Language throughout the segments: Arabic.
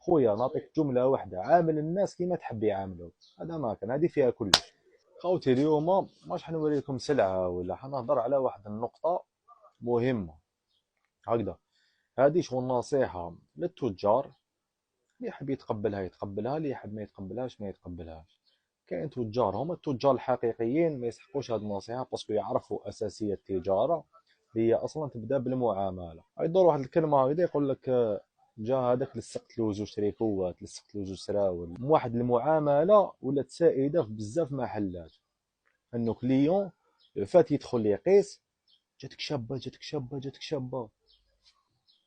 خويا نعطيك جمله واحده: عامل الناس كيما تحب يعاملوك. هذا ما كان، هذه فيها كلش. خوتي اليوم ماش حنوري لكم سلعه ولا حنهضر على واحد النقطه مهمه هكذا. هذه شغل نصيحه للتجار، اللي يحب يتقبلها يتقبلها، اللي يحب ما يتقبلهاش ما يتقبلهاش. كاين تجار هما التجار الحقيقيين ما يسحقوش هذه النصيحه، باسكو يعرفوا اساسيه التجاره اللي هي اصلا تبدا بالمعامله. يدور واحد الكلمه هكذا يقول لك جا هذاك لصقت له زوج تريكوات، لصقت له زوج سراول، من واحد المعامله ولات سائده في بزاف محلات. انه كليون فات يدخل يقيس: جاتك شابه جاتك شابه جاتك شابه.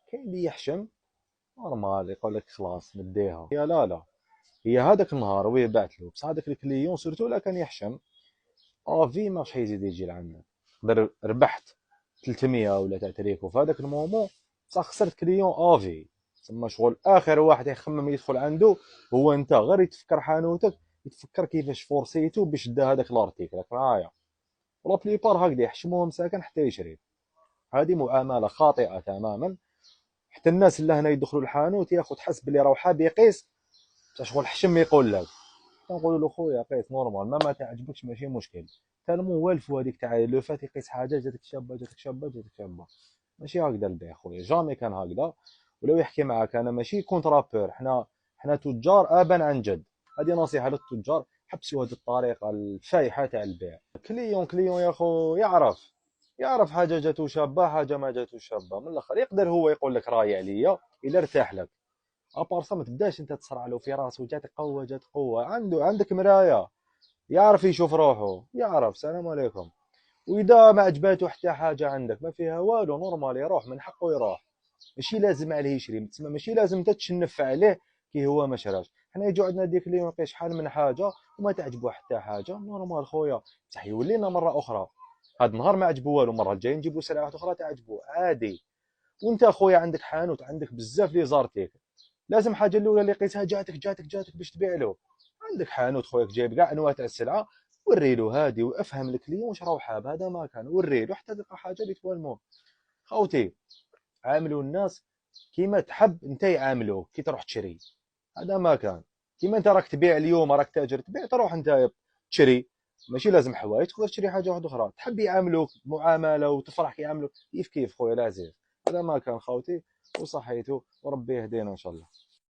كاين اللي يحشم نورمال يقول لك خلاص نديها، يا لا لا، هي هذاك النهار وهي بعت له، بصح هذاك الكليون سورتو لا كان يحشم افي ماش حيزيد يجي لعندك. تقدر ربحت 300 ولا تاع تريكو في هذاك المومون، بصح خسرت كليون افي. تسمى شغل اخر واحد يخمم يدخل عنده هو انت، غير يتفكر حانوتك، يتفكر كيفاش فورسيتو باش دا هذاك الارتيكل. راك معايا؟ ولا بليبار هكذا يحشموهم ساكن حتى يشري. هذه معامله خاطئه تماما. حتى الناس اللي هنا يدخلوا الحانوت ياخذ حسب اللي راه حاب يقيس، بصح شغل حشم يقول لك. نقول له خويا قيس نورمال، ما تعجبكش ماشي مشكل. تا مو والفو هذيك تاع لو فات يقيس حاجه جاتك شابه جاتك شابه جاتك شابه. ماشي هكذا البيع خويا، جامي كان هكذا. ولو يحكي معاك انا ماشي كونترابور، حنا تجار ابا عن جد. هذه نصيحه للتجار: حبسوا هذه الطريقه الفايحه تاع البيع. كليون يا خو يعرف حاجه جاتو شابه حاجه ما جاتو شابه، من الاخر يقدر هو يقول لك راي عليا الا ارتاح لك. ابارسا ما تبداش انت تصرع له في راسه: جاتك قوه جات قوه. عندك مرايه، يعرف يشوف روحه، يعرف. سلام عليكم. واذا ما عجباته حتى حاجه عندك ما فيها والو، نورمال يروح، من حقه يروح. ماشي لازم عليه يشري، تسمى ماشي لازم انت تشنف عليه كي هو ما شراش. حنا يجوا عندنا ديك اللي يلقى شحال من حاجه وما تعجبه حتى حاجه، نورمال خويا. بصح يولينا مره اخرى هاد النهار ما عجبو والو، المره الجايه نجيبو سلعه اخرى تعجبو عادي. وانت اخويا عندك حانوت، عندك بزاف لي زارتيك، لازم حاجه الاولى اللي قيسها جاتك باش تبيع له. عندك حانوت خويا جايب كاع انواع تاع السلعه، وري له هادي وافهم الكليون واش راهو حاب. هذا ما كان، وري له حتى تلقى حاجه اللي توالمو. خوتي عاملوا الناس كيما تحب انت يعاملوك كي تروح تشري. هذا ما كان. كيما انت راك تبيع اليوم، راك تاجر تبيع، تروح انت تشري. ماشي لازم حوايج، تقدر تشري حاجه واحده اخرى تحب يعاملوك معامله وتفرح كي يعاملوك كيف كيف خويا العزيز. هذا ما كان خوتي، وصحيتو وربي يهدينا ان شاء الله.